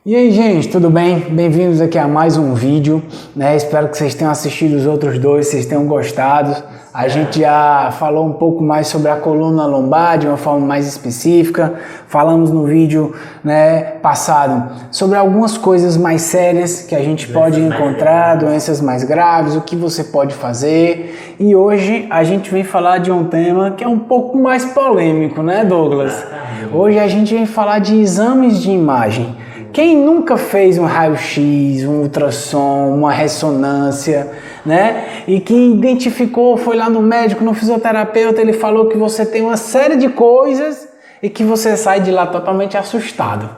E aí, gente, tudo bem? Bem-vindos aqui a mais um vídeo, né? Espero que vocês tenham assistido os outros dois, vocês tenham gostado. A gente já falou um pouco mais sobre a coluna lombar de uma forma mais específica. Falamos no vídeo, né, passado sobre algumas coisas mais sérias que a gente pode encontrar, doenças mais graves, o que você pode fazer. E hoje a gente vem falar de um tema que é um pouco mais polêmico, né, Douglas? Hoje a gente vem falar de exames de imagem. Quem nunca fez um raio-x, um ultrassom, uma ressonância, né? E que identificou, foi lá no médico, no fisioterapeuta, ele falou que você tem uma série de coisas e que você sai de lá totalmente assustado.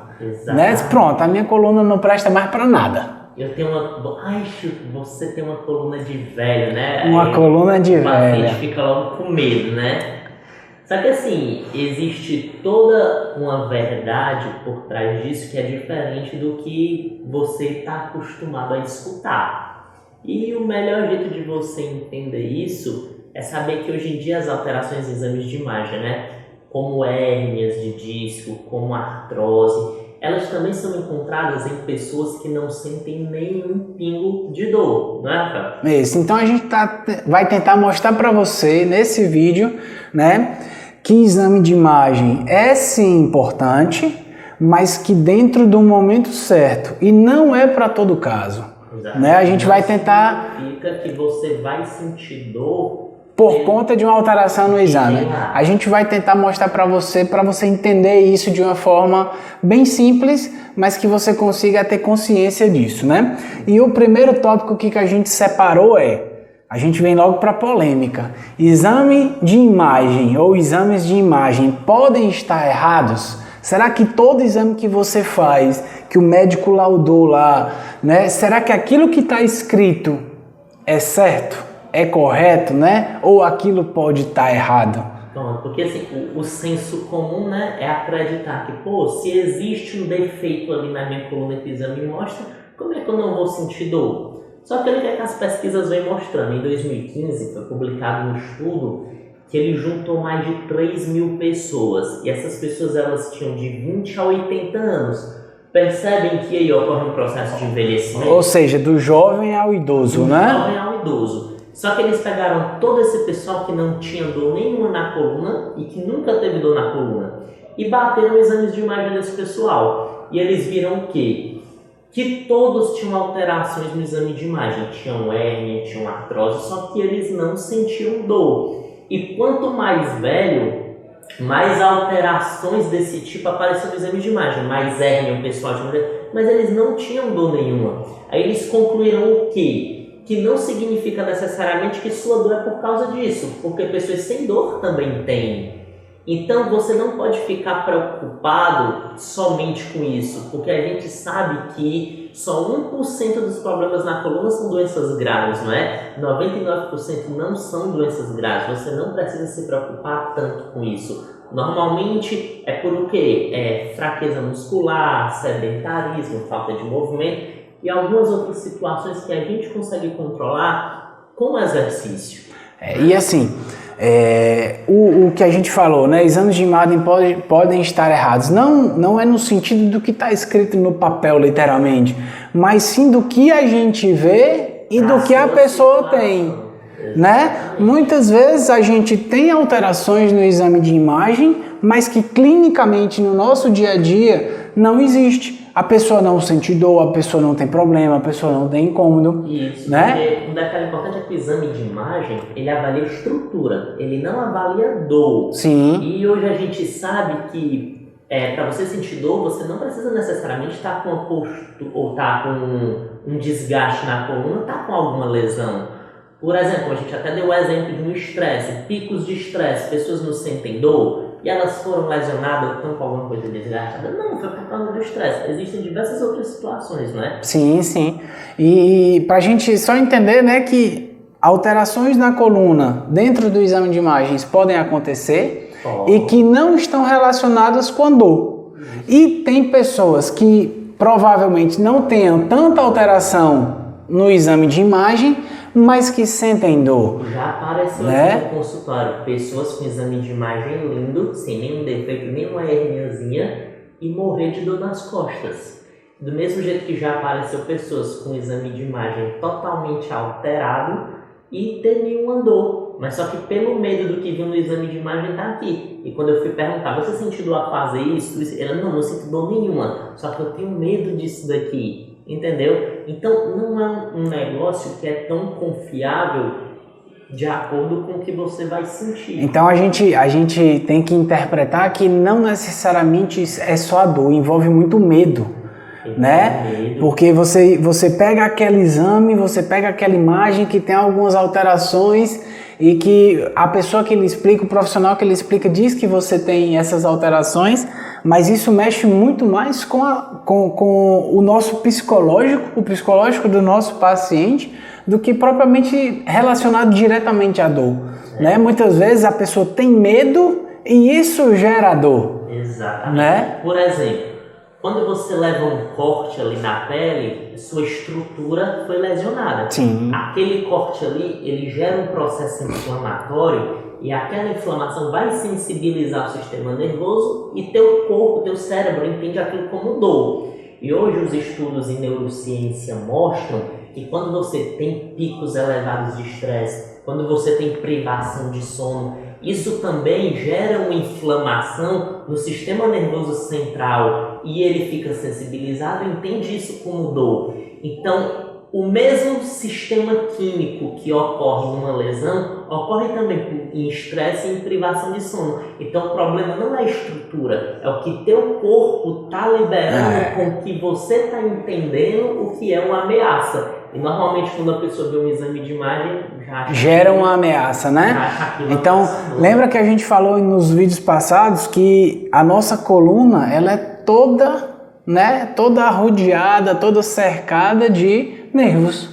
Né? Pronto, a minha coluna não presta mais para nada. Eu tenho uma... Ai, Chico, você tem uma coluna de velho, né? Uma coluna de velho. O paciente fica logo com medo, né? Só que assim, existe toda uma verdade por trás disso que é diferente do que você está acostumado a escutar. E o melhor jeito de você entender isso é saber que hoje em dia as alterações em exames de imagem, né, como hérnias de disco, como artrose, elas também são encontradas em pessoas que não sentem nenhum pingo de dor, não é, Rafael? Isso, então a gente vai tentar mostrar para você nesse vídeo, né, que exame de imagem é sim importante, mas que dentro do momento certo, e não é para todo caso. Né? A gente vai tentar... Significa que você vai sentir dor por conta de uma alteração no exame. A gente vai tentar mostrar para você entender isso de uma forma bem simples, mas que você consiga ter consciência disso, né? E o primeiro tópico que a gente separou a gente vem logo para a polêmica. Exame de imagem ou exames de imagem podem estar errados? Será que todo exame que você faz, que o médico laudou lá, né? Será que aquilo que está escrito é certo? É correto, né? Ou aquilo pode estar errado? Bom, porque assim, o senso comum, né, é acreditar que, pô, se existe um defeito ali na minha coluna que o exame mostra, como é que eu não vou sentir dor? Só que ele quer que as pesquisas vêm mostrando. Em 2015 foi publicado um estudo que ele juntou mais de 3 mil pessoas. E essas pessoas elas tinham de 20 a 80 anos. Percebem que aí ocorre um processo de envelhecimento? Ou seja, do jovem ao idoso, né? Do jovem ao idoso. Só que eles pegaram todo esse pessoal que não tinha dor nenhuma na coluna e que nunca teve dor na coluna e bateram exames de imagem desse pessoal. E eles viram o quê? Que todos tinham alterações no exame de imagem, tinham hérnia, tinham artrose, só que eles não sentiam dor. E quanto mais velho, mais alterações desse tipo apareciam no exame de imagem, mais hérnia o pessoal tinha, mas eles não tinham dor nenhuma. Aí eles concluíram o quê? Que não significa necessariamente que sua dor é por causa disso, porque pessoas sem dor também têm. Então você não pode ficar preocupado somente com isso, porque a gente sabe que só 1% dos problemas na coluna são doenças graves, não é? 99% não são doenças graves, você não precisa se preocupar tanto com isso. Normalmente é por o quê? É fraqueza muscular, sedentarismo, falta de movimento e algumas outras situações que a gente consegue controlar com exercício. E assim... o que a gente falou, né? Exames de imagem podem estar errados. Não é no sentido do que está escrito no papel, literalmente, mas sim do que a gente vê e do que a pessoa tem, né? Muitas vezes a gente tem alterações no exame de imagem, mas que clinicamente no nosso dia a dia não existe. A pessoa não sente dor, a pessoa não tem problema, a pessoa não tem incômodo. Isso, né? Porque um detalhe importante é que o exame de imagem, ele avalia estrutura, ele não avalia dor. Sim. E hoje a gente sabe que para você sentir dor, você não precisa necessariamente estar com uma postura, ou estar com um desgaste na coluna, estar com alguma lesão. Por exemplo, a gente até deu o exemplo de um estresse, picos de estresse, pessoas não sentem dor. E elas foram lesionadas, estão com alguma coisa desgastada? Não, foi por causa do estresse. Existem diversas outras situações, não é? Sim, sim. E pra gente só entender, né, que alterações na coluna dentro do exame de imagens podem acontecer e que não estão relacionadas com a dor. E tem pessoas que provavelmente não tenham tanta alteração no exame de imagem, mas que sentem dor. Já apareceu aqui no consultório pessoas com exame de imagem lindo, sem nenhum defeito, nenhuma herniazinha, e morrer de dor nas costas. Do mesmo jeito que já apareceu pessoas com exame de imagem totalmente alterado e ter nenhuma dor. Mas só que pelo medo do que viu no exame de imagem tá aqui. E quando eu fui perguntar, você sentiu dor a fazer isso? Ela, não sinto dor nenhuma. Só que eu tenho medo disso daqui. Entendeu? Então não é um negócio que é tão confiável de acordo com o que você vai sentir. Então a gente tem que interpretar que não necessariamente é só a dor, envolve muito medo, né? Porque você pega aquele exame, você pega aquela imagem que tem algumas alterações e que a pessoa que lhe explica, o profissional que lhe explica diz que você tem essas alterações, mas isso mexe muito mais com o nosso psicológico, o psicológico do nosso paciente, do que propriamente relacionado diretamente à dor. Né? Muitas vezes a pessoa tem medo e isso gera dor. Exatamente. Né? Por exemplo, quando você leva um corte ali na pele, sua estrutura foi lesionada. Sim. Aquele corte ali, ele gera um processo inflamatório e aquela inflamação vai sensibilizar o sistema nervoso e teu corpo, teu cérebro entende aquilo como dor. E hoje os estudos em neurociência mostram que quando você tem picos elevados de estresse, quando você tem privação de sono, isso também gera uma inflamação no sistema nervoso central e ele fica sensibilizado e entende isso como dor. Então, o mesmo sistema químico que ocorre numa lesão, ocorre também em estresse e em privação de sono. Então o problema não é a estrutura, é o que teu corpo está liberando com que você está entendendo o que é uma ameaça. E normalmente quando a pessoa vê um exame de imagem, já gera uma ameaça, né? Então, lembra que a gente falou nos vídeos passados que a nossa coluna, ela é toda, né, toda rodeada, toda cercada de nervos,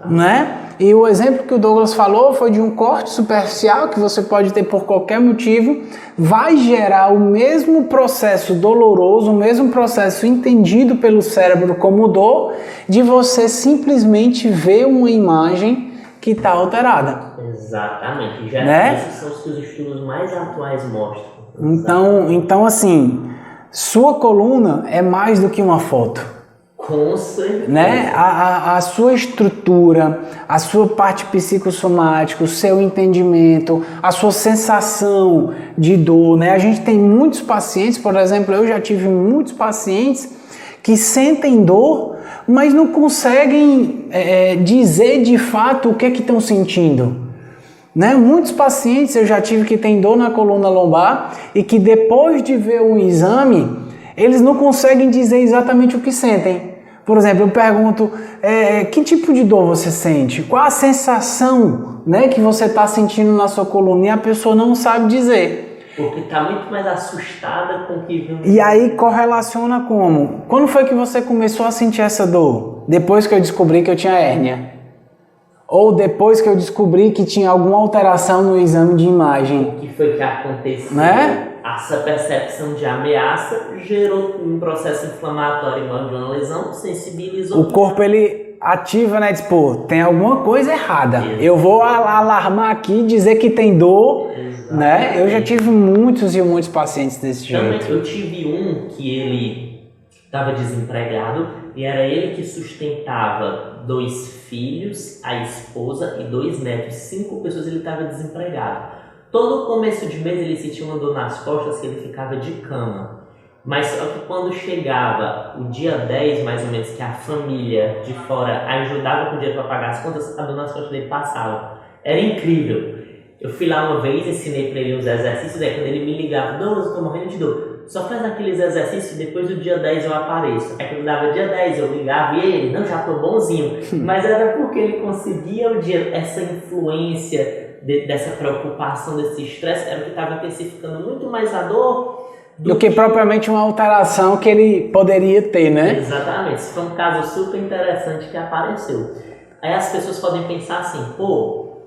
né? E o exemplo que o Douglas falou foi de um corte superficial que você pode ter por qualquer motivo, vai gerar o mesmo processo doloroso, o mesmo processo entendido pelo cérebro como dor, de você simplesmente ver uma imagem que está alterada. Exatamente. Já né? Esses são os que os estudos mais atuais mostram. Então assim, sua coluna é mais do que uma foto. Com certeza. Né? A sua estrutura, a sua parte psicossomática, o seu entendimento, a sua sensação de dor, né? A gente tem muitos pacientes, por exemplo, eu já tive muitos pacientes que sentem dor, mas não conseguem dizer de fato o que estão sentindo. Né? Muitos pacientes eu já tive que tem dor na coluna lombar e que depois de ver um exame, eles não conseguem dizer exatamente o que sentem. Por exemplo, eu pergunto, que tipo de dor você sente? Qual a sensação, né, que você está sentindo na sua coluna? E a pessoa não sabe dizer. Porque está muito mais assustada com o que viu. E aí correlaciona como? Quando foi que você começou a sentir essa dor? Depois que eu descobri que eu tinha hérnia? Ou depois que eu descobri que tinha alguma alteração no exame de imagem? O que foi que aconteceu? Né? Essa percepção de ameaça gerou um processo inflamatório igual de uma lesão, sensibilizou. O corpo ele ativa, né? Diz, pô, tem alguma coisa errada. Exatamente. Eu vou alarmar aqui, dizer que tem dor, né? Eu já tive muitos e muitos pacientes desse Também jeito. Eu tive um que ele estava desempregado e era ele que sustentava 2 filhos, a esposa e 2 netos. 5 pessoas ele estava desempregado. Todo começo de mês ele sentia uma dor nas costas que ele ficava de cama. Mas só que quando chegava o dia 10, mais ou menos, que a família de fora ajudava com o dinheiro para pagar as contas, a dor nas costas dele passava. Era incrível. Eu fui lá uma vez, ensinei para ele uns exercícios, daí quando ele me ligava, Douglas, eu tô morrendo de dor. Só faz aqueles exercícios e depois do dia 10 eu apareço. Aí quando dava dia 10 eu ligava e ele, não, já tô bonzinho. Mas era porque ele conseguia o dia, essa influência dessa preocupação, desse estresse, era o que estava intensificando muito mais a dor do que propriamente uma alteração que ele poderia ter, né? Exatamente. Isso foi um caso super interessante que apareceu. Aí as pessoas podem pensar assim, pô,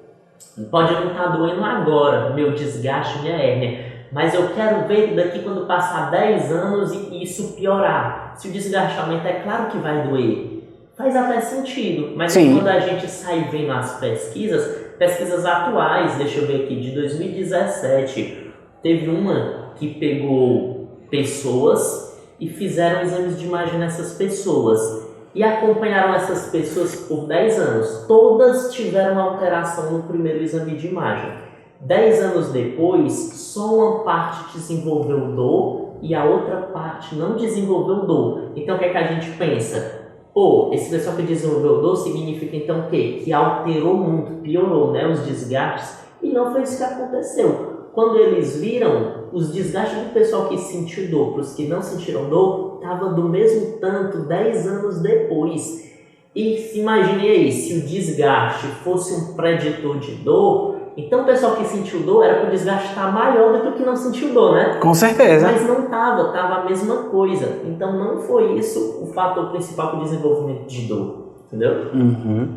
pode não estar doendo agora, meu desgaste, minha hérnia, mas eu quero ver daqui quando passar 10 anos e isso piorar. Se o desgaste aumenta, é claro que vai doer. Faz até sentido, mas quando a gente sai vendo as pesquisas atuais, deixa eu ver aqui, de 2017, teve uma que pegou pessoas e fizeram exames de imagem nessas pessoas. E acompanharam essas pessoas por 10 anos. Todas tiveram alteração no primeiro exame de imagem. 10 anos depois, só uma parte desenvolveu dor e a outra parte não desenvolveu dor. Então o que é que a gente pensa? Pô, esse pessoal que desenvolveu dor significa então o quê? Que alterou muito, piorou, né, os desgastes. E não foi isso que aconteceu. Quando eles viram, os desgastes do pessoal que sentiu dor para os que não sentiram dor, estava do mesmo tanto 10 anos depois. E se imagine aí, se o desgaste fosse um preditor de dor, então o pessoal que sentiu dor era para o desgaste estar maior do que o que não sentiu dor, né? Com certeza. Mas não estava a mesma coisa. Então não foi isso o fator principal para o desenvolvimento de dor. Entendeu? Uhum.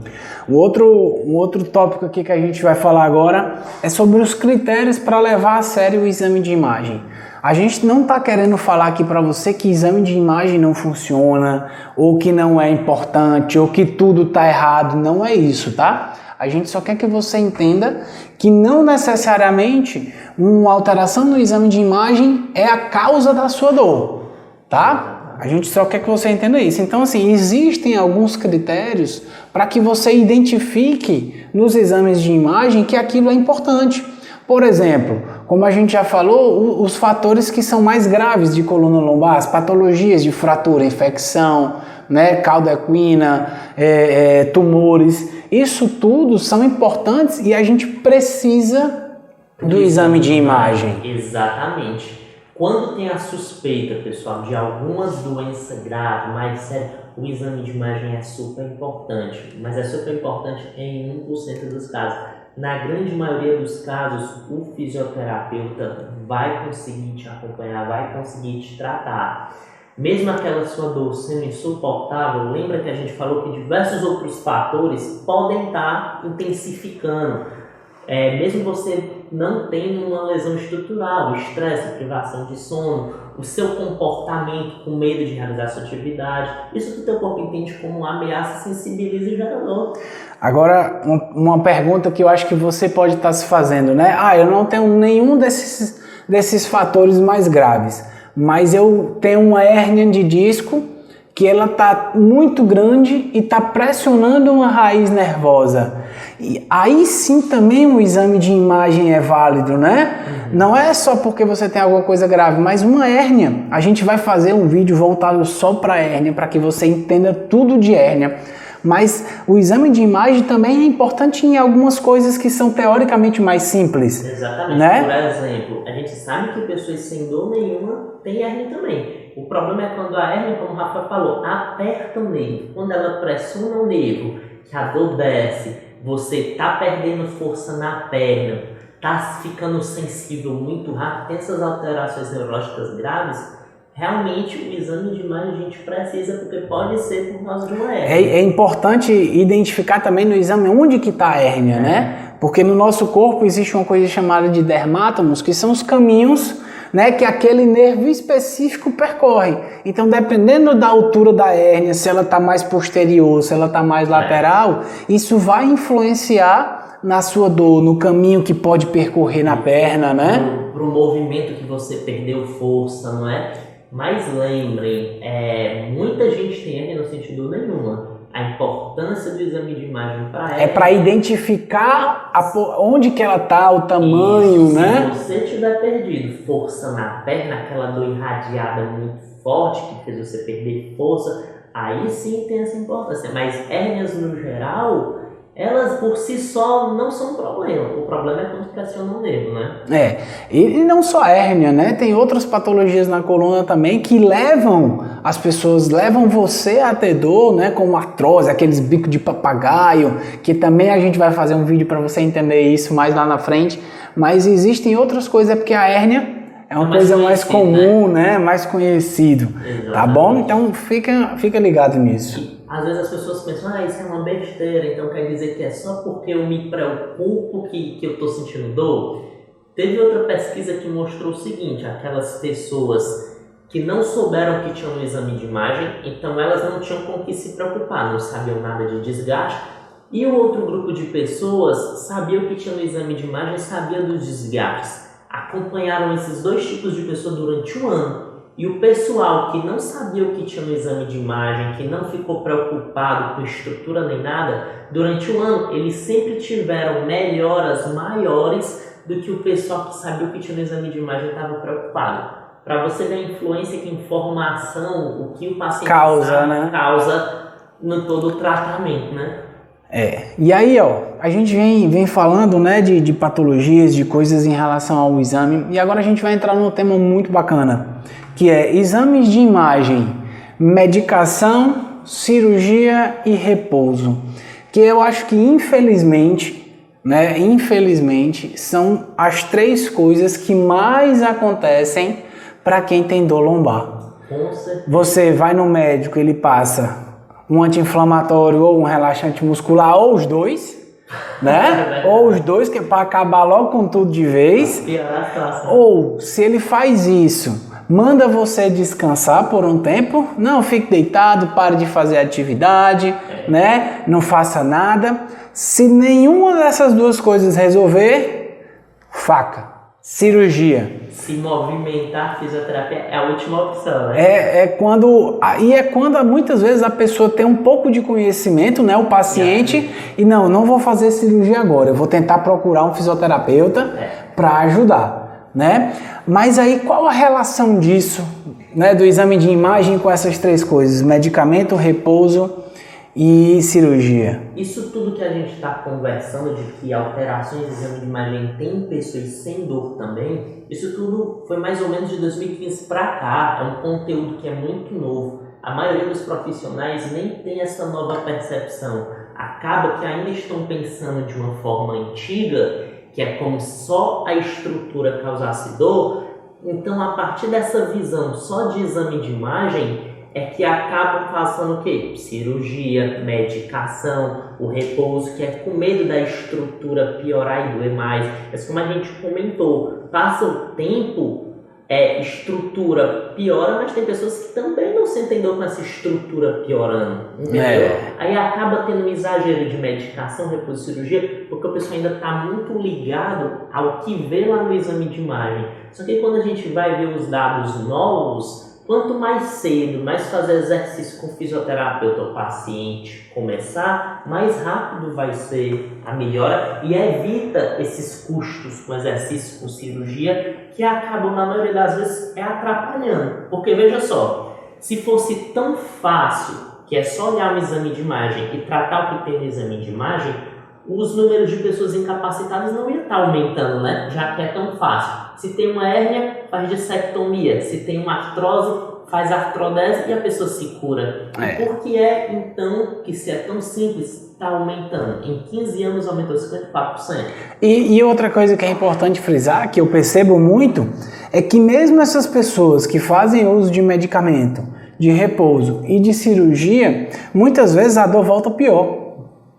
Um outro tópico aqui que a gente vai falar agora é sobre os critérios para levar a sério o exame de imagem. A gente não está querendo falar aqui para você que exame de imagem não funciona, ou que não é importante, ou que tudo está errado. Não é isso, tá? A gente só quer que você entenda que não necessariamente uma alteração no exame de imagem é a causa da sua dor, tá? A gente só quer que você entenda isso. Então, assim, existem alguns critérios para que você identifique nos exames de imagem que aquilo é importante. Por exemplo, como a gente já falou, os fatores que são mais graves de coluna lombar, as patologias de fratura, infecção, né, cauda equina, tumores, isso tudo são importantes e a gente precisa do exame de imagem. Exatamente. Quando tem a suspeita, pessoal, de algumas doenças graves, mais sérias, o exame de imagem é super importante. Mas é super importante em 1% dos casos. Na grande maioria dos casos, o fisioterapeuta vai conseguir te acompanhar, vai conseguir te tratar. Mesmo aquela sua dor sendo insuportável, lembra que a gente falou que diversos outros fatores podem estar intensificando. Mesmo você não tendo uma lesão estrutural, o estresse, a privação de sono, o seu comportamento com medo de realizar sua atividade, isso que o teu corpo entende como ameaça, sensibiliza e gera dor. Agora, uma pergunta que eu acho que você pode estar se fazendo, né? Eu não tenho nenhum desses fatores mais graves, mas eu tenho uma hérnia de disco que ela está muito grande e está pressionando uma raiz nervosa. E aí sim também o exame de imagem é válido, né? Não é só porque você tem alguma coisa grave, mas uma hérnia. A gente vai fazer um vídeo voltado só para hérnia, para que você entenda tudo de hérnia. Mas o exame de imagem também é importante em algumas coisas que são teoricamente mais simples. Exatamente. Né? Por exemplo, a gente sabe que pessoas sem dor nenhuma têm hérnia também. O problema é quando a hérnia, como o Rafa falou, aperta o nervo. Quando ela pressiona o nervo, que a dor desce, você está perdendo força na perna, está ficando sensível muito rápido, tem essas alterações neurológicas graves, realmente o exame de imagem a gente precisa, porque pode ser por causa de uma hérnia. É importante identificar também no exame onde que está a hérnia, né? Porque no nosso corpo existe uma coisa chamada de dermátomos, que são os caminhos, né, que aquele nervo específico percorre. Então, dependendo da altura da hérnia, se ela está mais posterior, se ela está mais lateral, isso vai influenciar na sua dor, no caminho que pode percorrer na perna, né? Para o movimento que você perdeu força, não é? Mas lembrem, muita gente tem hérnia, não sente dor nenhuma. A importância do exame de imagem para ela é para identificar onde que ela está, o tamanho, isso, né? Se você tiver perdido força na perna, aquela dor irradiada muito forte que fez você perder força, aí sim tem essa importância. Mas hérnias no geral, elas por si só não são um problema. O problema é quando pressiona o nervo, né? E não só hérnia, né? Tem outras patologias na coluna também que levam você a ter dor, né? Como artrose, aqueles bicos de papagaio, que também a gente vai fazer um vídeo para você entender isso mais lá na frente. Mas existem outras coisas, porque a hérnia é uma coisa mais comum, né? Mais conhecido. Exatamente. Tá bom? Então fica ligado nisso. Às vezes as pessoas pensam, isso é uma besteira, então quer dizer que é só porque eu me preocupo que eu estou sentindo dor? Teve outra pesquisa que mostrou o seguinte, aquelas pessoas que não souberam que tinham um exame de imagem, então elas não tinham com o que se preocupar, não sabiam nada de desgaste, e o outro grupo de pessoas sabiam que tinha um exame de imagem e sabia dos desgastes. Acompanharam esses dois tipos de pessoa durante um ano. E o pessoal que não sabia o que tinha no exame de imagem, que não ficou preocupado com estrutura nem nada, durante o ano eles sempre tiveram melhoras maiores do que o pessoal que sabia o que tinha no exame de imagem estava preocupado. Para você ver a influência que informação, o que o paciente causa no todo o tratamento, né? E aí, a gente vem falando, né, de patologias, de coisas em relação ao exame, e agora a gente vai entrar num tema muito bacana, que é exames de imagem, medicação, cirurgia e repouso, que eu acho que infelizmente são as 3 coisas que mais acontecem para quem tem dor lombar. Você vai no médico, ele passa um anti-inflamatório ou um relaxante muscular, ou os dois, né? Ou os dois, que é para acabar logo com tudo de vez. Ou, se ele faz isso, manda você descansar por um tempo, não fique deitado, pare de fazer atividade, né? Não faça nada. Se nenhuma dessas 2 coisas resolver, faca, cirurgia. Se movimentar, fisioterapia é a última opção, né? É quando muitas vezes a pessoa tem um pouco de conhecimento, né, o paciente, e não vou fazer cirurgia agora, eu vou tentar procurar um fisioterapeuta para ajudar, né? Mas aí qual a relação disso, né, do exame de imagem com essas 3 coisas, medicamento, repouso e cirurgia? Isso tudo que a gente está conversando de que alterações do exame de imagem tem pessoas sem dor também, isso tudo foi mais ou menos de 2015 para cá, é um conteúdo que é muito novo. A maioria dos profissionais nem tem essa nova percepção. Acaba que ainda estão pensando de uma forma antiga, que é como só a estrutura causasse dor. Então, a partir dessa visão só de exame de imagem, é que acabam passando o quê? Cirurgia, medicação, o repouso, que é com medo da estrutura piorar e doer mais. Mas como a gente comentou, passa o tempo, estrutura piora, mas tem pessoas que também não sentem dor com essa estrutura piorando, entendeu? Aí acaba tendo um exagero de medicação, repouso e cirurgia, porque o pessoal ainda está muito ligado ao que vê lá no exame de imagem. Só que quando a gente vai ver os dados novos, quanto mais cedo, mais fazer exercício com o fisioterapeuta ou paciente começar, mais rápido vai ser a melhora e evita esses custos com exercício, com cirurgia, que acabam, na maioria das vezes, atrapalhando. Porque veja só, se fosse tão fácil, que é só olhar um exame de imagem e tratar o que tem no exame de imagem, os números de pessoas incapacitadas não iam estar aumentando, né? Já que é tão fácil. Se tem uma hérnia, faz dissectomia. Se tem uma artrose, faz artrodese e a pessoa se cura. E por que então, que se é tão simples, está aumentando? Em 15 anos aumentou 54%. E outra coisa que é importante frisar, que eu percebo muito, é que mesmo essas pessoas que fazem uso de medicamento, de repouso e de cirurgia, muitas vezes a dor volta pior.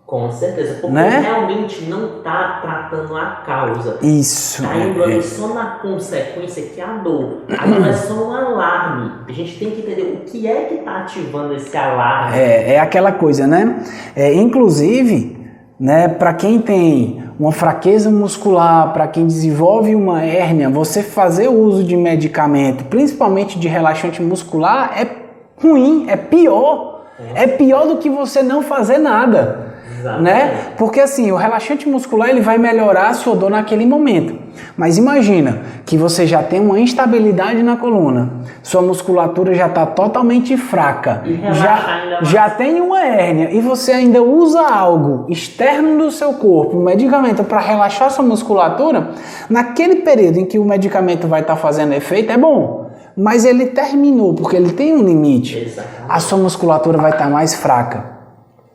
Com certeza, porque realmente não está tratando a causa. Isso. Está indo ali só na consequência, que é a dor. A dor é só um alarme. A gente tem que entender o que é que está ativando esse alarme. É aquela coisa, né? Inclusive, né, para quem tem uma fraqueza muscular, para quem desenvolve uma hérnia, você fazer o uso de medicamento, principalmente de relaxante muscular, é ruim, é pior. É pior do que você não fazer nada. Né? Porque assim, o relaxante muscular ele vai melhorar a sua dor naquele momento. Mas imagina que você já tem uma instabilidade na coluna, sua musculatura já está totalmente fraca, já tem uma hérnia e você ainda usa algo externo do seu corpo, um medicamento para relaxar sua musculatura, naquele período em que o medicamento vai estar fazendo efeito, é bom. Mas ele terminou, porque ele tem um limite. Exatamente. A sua musculatura vai estar mais fraca.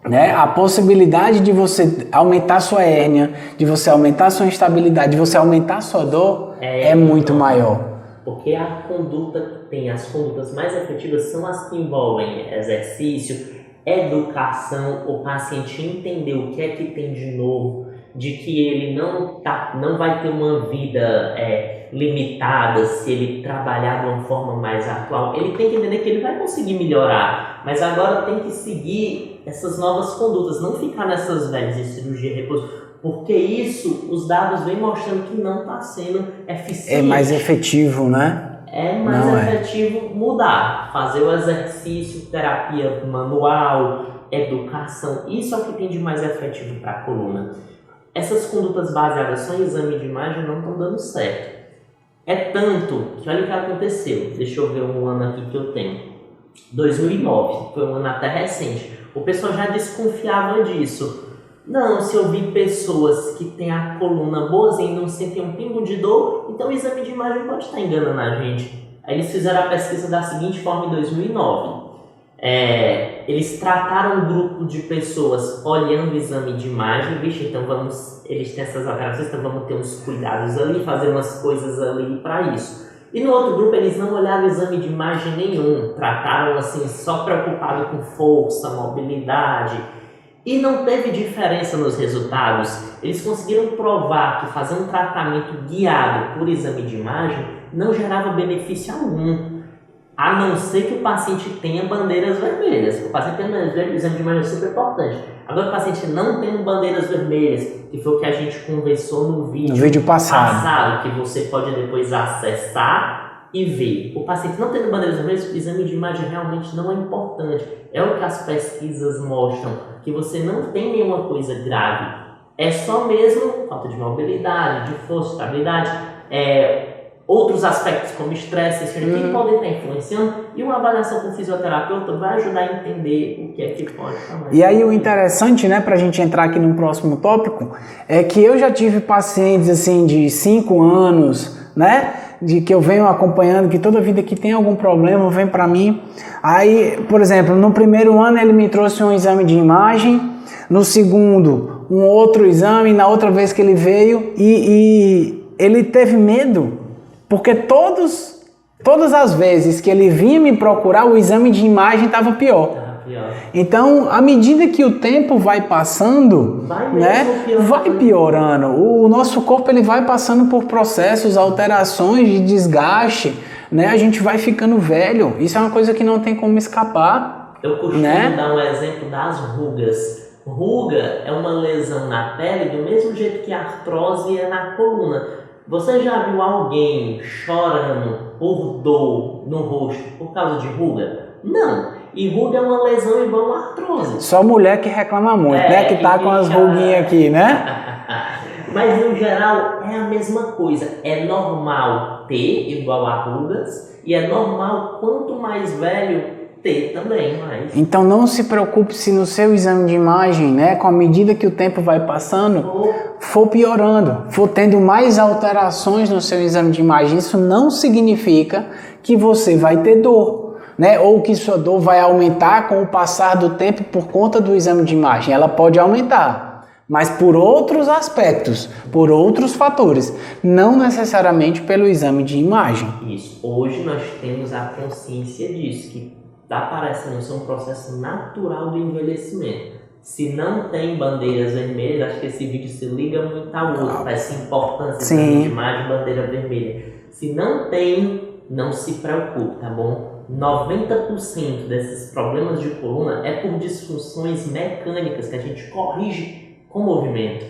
Né? A possibilidade de você aumentar sua hérnia, de você aumentar sua instabilidade, de você aumentar sua dor é muito maior. Porque a conduta que tem, as condutas mais efetivas são as que envolvem exercício, educação, o paciente entender o que é que tem de novo, de que ele não vai ter uma vida limitada se ele trabalhar de uma forma mais atual. Ele tem que entender que ele vai conseguir melhorar, mas agora tem que seguir essas novas condutas, não ficar nessas velhas de cirurgia, repouso, porque isso, os dados vêm mostrando que não está sendo eficiente. É mais efetivo, né? é mais efetivo mudar, fazer o exercício, terapia manual, educação, isso é o que tem de mais efetivo para a coluna. Essas condutas baseadas só em exame de imagem não estão dando certo. É tanto que olha o que aconteceu, deixa eu ver um ano aqui que eu tenho, 2009, foi um ano até recente, o pessoal já desconfiava disso. Não, se eu vi pessoas que têm a coluna boazinha e não sentem um pingo de dor, então o exame de imagem pode estar enganando a gente. Aí eles fizeram a pesquisa da seguinte forma em 2009. Eles trataram um grupo de pessoas olhando o exame de imagem, vixe, então eles têm essas alterações, então vamos ter uns cuidados ali, fazer umas coisas ali para isso. E no outro grupo eles não olharam o exame de imagem nenhum, trataram assim, só preocupado com força, mobilidade, e não teve diferença nos resultados. Eles conseguiram provar que fazer um tratamento guiado por exame de imagem não gerava benefício algum. A não ser que o paciente tenha bandeiras vermelhas. O paciente tem bandeiras vermelhas, o exame de imagem é super importante. Agora, o paciente não tem bandeiras vermelhas, que foi o que a gente conversou no vídeo passado, que você pode depois acessar e ver. O paciente não tendo bandeiras vermelhas, o exame de imagem realmente não é importante. É o que as pesquisas mostram, que você não tem nenhuma coisa grave. É só mesmo falta de mobilidade, de força, estabilidade, outros aspectos como estresse, que podem estar influenciando, e uma avaliação com o fisioterapeuta vai ajudar a entender o que é que pode também. E aí o interessante, né, para a gente entrar aqui no próximo tópico, é que eu já tive pacientes assim de 5 anos, né, de que eu venho acompanhando, que toda vida que tem algum problema vem para mim. Aí, por exemplo, no primeiro ano ele me trouxe um exame de imagem, no segundo um outro exame, na outra vez que ele veio e ele teve medo. Porque todas as vezes que ele vinha me procurar, o exame de imagem estava pior. Então, à medida que o tempo vai passando, vai piorando. O nosso corpo ele vai passando por processos, alterações de desgaste, né? A gente vai ficando velho. Isso é uma coisa que não tem como escapar. Eu costumo dar um exemplo das rugas. Ruga é uma lesão na pele do mesmo jeito que a artrose é na coluna. Você já viu alguém chorando por dor no rosto por causa de ruga? Não. E ruga é uma lesão igual a artrose. Só mulher que reclama muito, né? Que tá com as ruguinhas aqui, né? Mas no geral é a mesma coisa. É normal ter igual a rugas e é normal quanto mais velho ter também, mas... Então não se preocupe se no seu exame de imagem, né, com a medida que o tempo vai passando, for piorando, for tendo mais alterações no seu exame de imagem. Isso não significa que você vai ter dor, né, ou que sua dor vai aumentar com o passar do tempo por conta do exame de imagem. Ela pode aumentar, mas por outros aspectos, por outros fatores, não necessariamente pelo exame de imagem. Isso. Hoje nós temos a consciência disso, que está parecendo ser um processo natural do envelhecimento. Se não tem bandeiras vermelhas, acho que esse vídeo se liga muito ao outro, essa importância de imagem, bandeira vermelha. Se não tem, não se preocupe, tá bom? 90% desses problemas de coluna é por disfunções mecânicas que a gente corrige com movimento.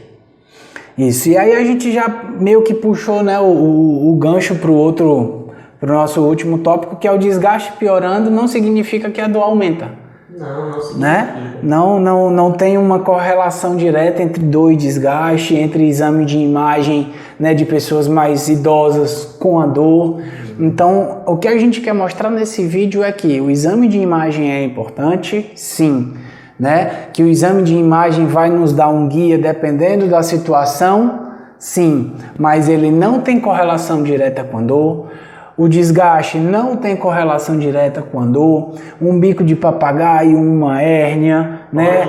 Isso, e aí a gente já meio que puxou, né, o gancho para o nosso último tópico, que é o desgaste piorando, não significa que a dor aumenta. Não significa. Né? Não tem uma correlação direta entre dor e desgaste, entre exame de imagem, né, de pessoas mais idosas com a dor. Então, o que a gente quer mostrar nesse vídeo é que o exame de imagem é importante, sim, né? Que o exame de imagem vai nos dar um guia dependendo da situação, sim, mas ele não tem correlação direta com a dor. O desgaste não tem correlação direta com a dor. Um bico de papagaio, uma hérnia, né?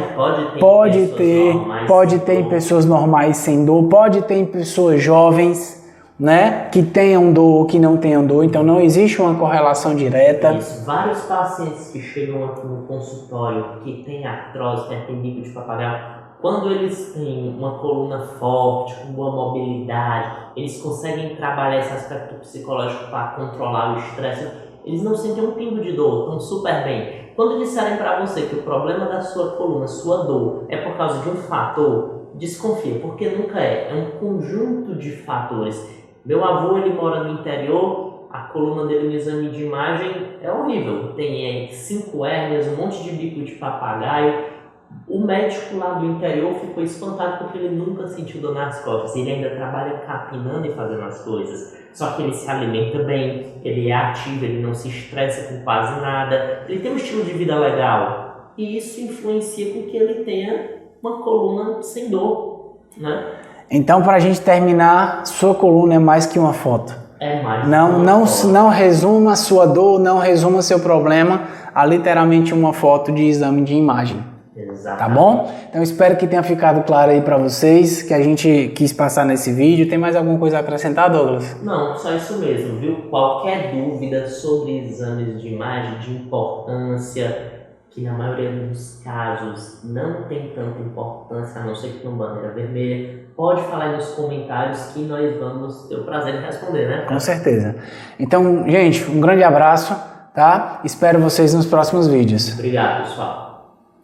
Pode ter em pessoas normais sem dor, pode ter em pessoas jovens, né? Que tenham dor ou que não tenham dor. Então não existe uma correlação direta. Isso. Vários pacientes que chegam aqui no consultório que têm artrose, que tem bico de papagaio, quando eles têm uma coluna forte, com boa mobilidade, eles conseguem trabalhar esse aspecto psicológico para controlar o estresse, eles não sentem um pingo de dor, estão super bem. Quando disserem para você que o problema da sua coluna, sua dor, é por causa de um fator, desconfia, porque nunca é. É um conjunto de fatores. Meu avô, ele mora no interior, a coluna dele no exame de imagem é horrível. Tem 5 hérnias, um monte de bico de papagaio. O médico lá do interior ficou espantado porque ele nunca sentiu dor nas costas. Ele ainda trabalha capinando e fazendo as coisas. Só que ele se alimenta bem, ele é ativo, ele não se estressa com quase nada. Ele tem um estilo de vida legal. E isso influencia com que ele tenha uma coluna sem dor, né? Então, para a gente terminar, sua coluna é mais que uma foto. É mais Não resuma a sua dor, não resuma seu problema a literalmente uma foto de exame de imagem. Exatamente. Tá bom? Então espero que tenha ficado claro aí para vocês, que a gente quis passar nesse vídeo. Tem mais alguma coisa a acrescentar, Douglas? Não, só isso mesmo, viu? Qualquer dúvida sobre exames de imagem de importância, que na maioria dos casos não tem tanta importância, a não ser que tenha uma bandeira vermelha, pode falar aí nos comentários que nós vamos ter o prazer de responder, né? Com certeza. Então, gente, um grande abraço, tá? Espero vocês nos próximos vídeos. Obrigado, pessoal.